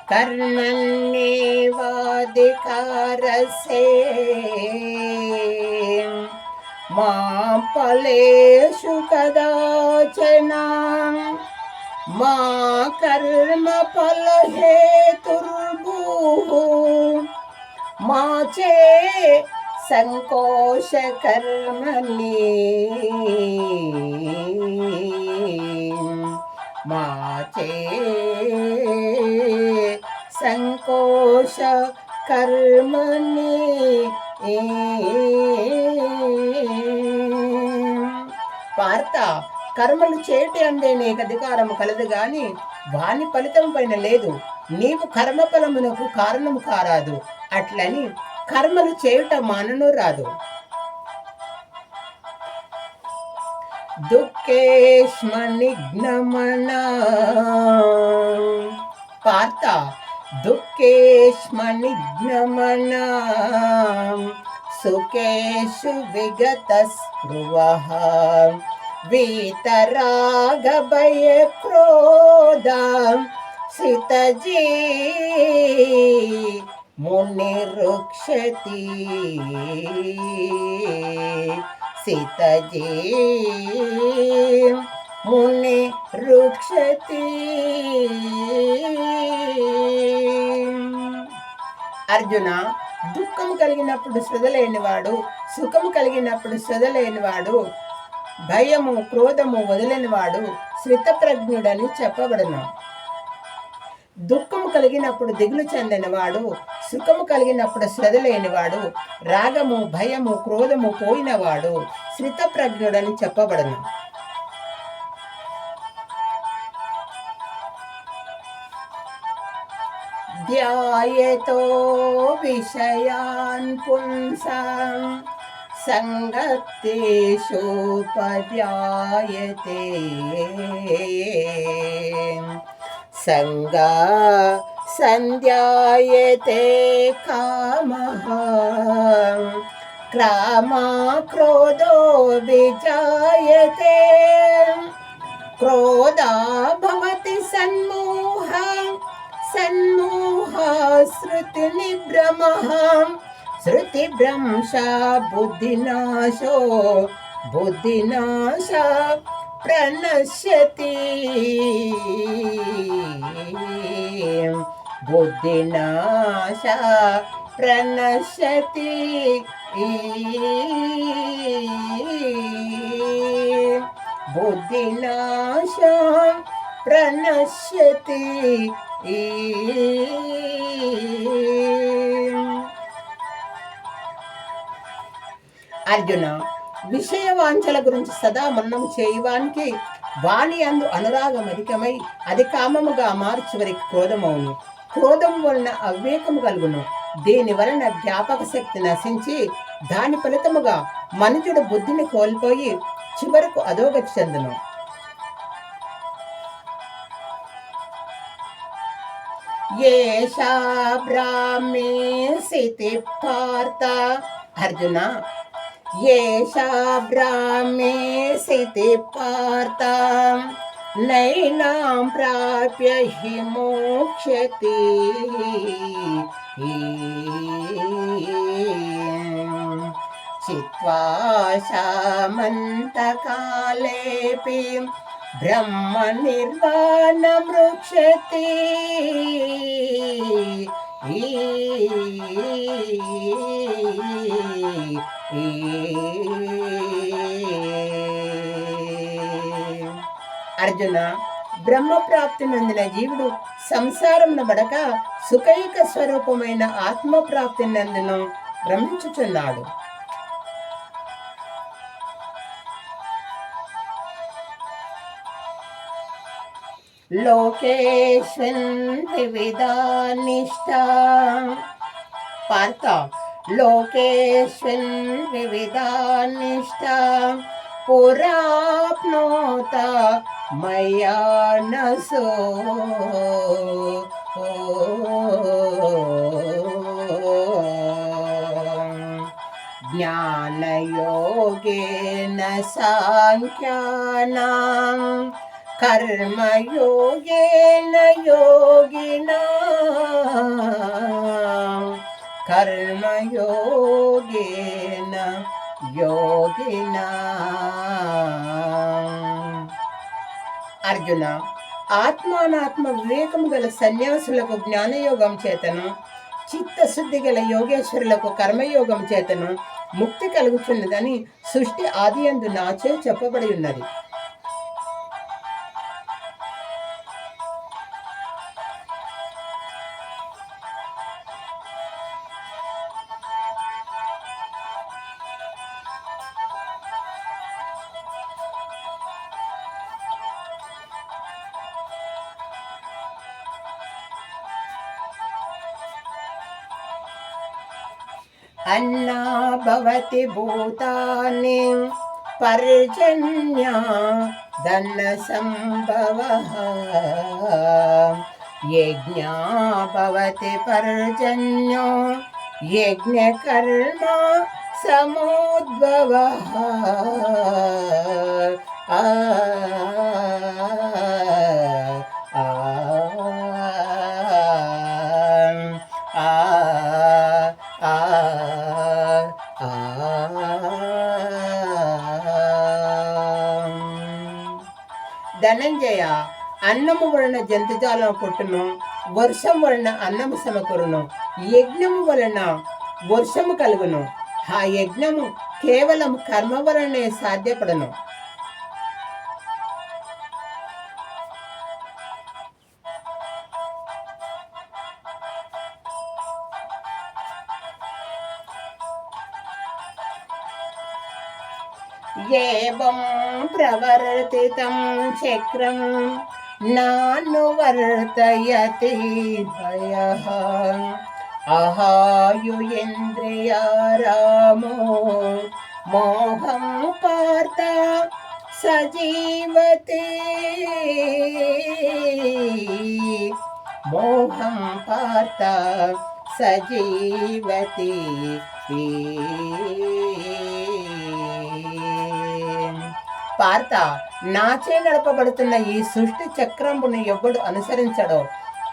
कर्मण्येवाधिकारस्ते मा फलेषु कदाचन मा कर्मफलहेतुर्भूः मा चे संकोशकर्मणि मा चे संकोशकर्मणि పార్త, కర్మలు చేటి అందే నీకు అధికారము కలదు గాని వాని ఫలితం పైన లేదు. నీవు కర్మఫలమునకు కారణము కారాదు. అట్లని కర్మలు చేయుట మానను రాదు. దుఃఖేష్మ నిఘ్నమన పార్త, దుఃఖేష్మ నిఘ్నమన సుఖేషు విగత స్పృహః వీతరాగ భయ క్రోధ సితజీ మునిరుక్షతి సితజీ మునిరుక్షతి. అర్జున, దుఃఖము కలిగినప్పుడు శ్రద్ధలేనివాడు, సుఖము కలిగినప్పుడు శ్రద్ధలేనివాడు, భయము క్రోధము వదిలేనివాడు శ్రితప్రజ్ఞుడని చెప్పబడును. దుఃఖము కలిగినప్పుడు దిగులు చెందినవాడు, సుఖము కలిగినప్పుడు శ్రద్ధ లేనివాడు, రాగము భయము క్రోధము పోయినవాడు శ్రితప్రజ్ఞుడని చెప్పబడును. ధ్యాయతో విషయాన్ పుంసాం సంగతేషోపధ్యాయతే సంగా సంధ్యాయతే కామః క్రామా క్రోధో విజాయతే క్రోధా భవతి సన్మోహ సన్మోహ శృతి నిభ్రమః శృతి భ్రంశా బుద్ధినాశో బుద్ధినాశ ప్రణశ్యతి బుద్ధినాశ ప్రణశ్యతి బుద్ధినాశ ప్రణశ్యతి. అర్జున, విషయవాంఛల గురించి సదా మన్నం చేయవానికి వాణి అందు అనురాగం అధికమై అది కామముగా మార్చివరికి క్రోధమవును. క్రోధం వలన అవివేకము కలుగును. దీని వలన జ్ఞాపక శక్తి నశించి దాని ఫలితముగా మనుషుడు బుద్ధిని కోల్పోయి చివరకు అధోగతి చెందును. ఏషా బ్రాహ్మీ సితి పార్థ. అర్జున, ఏషా బ్రాహ్మీ సితి పార్థ నైనాం ప్రాప్య హి మోక్షతి చిత్వా శామంతకాలేపి బ్రహ్మ నిర్వాణం రుక్షతి. అర్జున, బ్రహ్మప్రాప్తి నొందిన జీవుడు సంసారమున బడక సుఖైక స్వరూపమైన ఆత్మప్రాప్తి నందును భ్రమించుచున్నాడు. లోకేష్మిన్ వివిధా నిష్టా. పార్థ, లోకేష్మిన్ వివిధా నిష్టా పురాప్నోత మయా నసో జ్ఞానయోగేన సాంఖ్యానాం కర్మయోగేన యోగినాం అర్జున, ఆత్మానాత్మ వివేకము గల సన్యాసులకు జ్ఞానయోగం చేతను, చిత్తశుద్ధి గల యోగేశ్వరులకు కర్మయోగం చేతను ముక్తి కలుగుతున్నదని సృష్టి ఆది యందు నాచే చెప్పబడి ఉన్నది. అన్నా భవతి భూతాని పర్జన్య ధన సంభవః యజ్ఞా భవతి పర్జన్యో యజ్ఞకర్మ సముద్భవః. ఆ ధనంజయ, అన్నము వలన జంతుజాలం పుట్టును, వర్షం వలన అన్నము సమకూరును, యజ్ఞము వలన వర్షము కలుగును. ఆ యజ్ఞము కేవలం కర్మ వలనే సాధ్యపడను. ఏవం ప్రవర్తితం చక్రం నానువర్తయతి భయః అహాయుయింద్రియారామో మోహం పార్థ సజీవతి. మోహం పార్థ సజీవతి. పార్థ, నాచే నడపబడుతున్న ఈ సృష్టి చక్రమును ఎవడు అనుసరించడో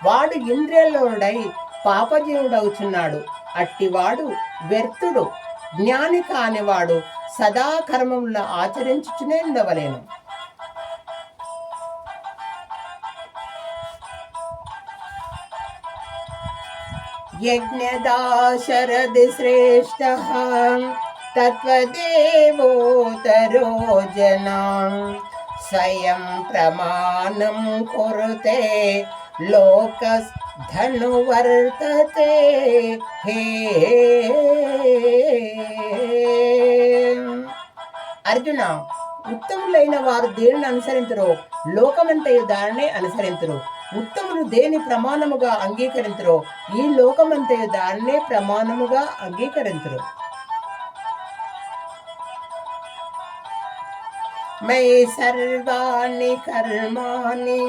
వాడు ఇంద్రియాలోడై పాపజీవుడవుచున్నాడు. అట్టివాడు వ్యర్థుడు. జ్ఞాని కానివాడు సదా కర్మములను ఆచరించుచునే ఉండవలేను. యజ్ఞదాశరథి శ్రేష్ఠః తత్వదేవోతరో జనాం స్వయం ప్రమాణం కురుతే లోకధనువర్తతే. హే అర్జున, ఉత్తములైన వారు దేనిని అనుసరించరో లోకమంతయు దానినే అనుసరించరు. ఉత్తములు దేని ప్రమాణముగా అంగీకరించరో ఈ లోకమంతయు దానినే ప్రమాణముగా అంగీకరించరు. మయి సర్వాణి కర్మాణి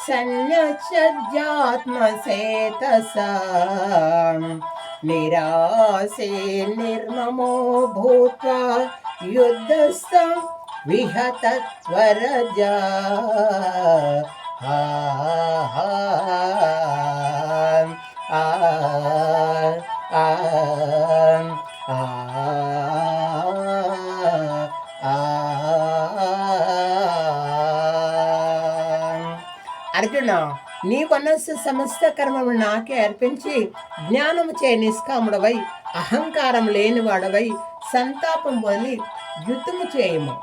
సన్యస్యాత్మచేతసా నిరాశే నిర్మమో భూత్వా యుద్ధస్థం విహతత్వరజా. అర్జున, నీ మనస్సు సమస్త కర్మము నాకే అర్పించి జ్ఞానము చే నిష్కాముడవై అహంకారం లేనివాడవై సంతాపం వదిలి యుద్ధము చేయము.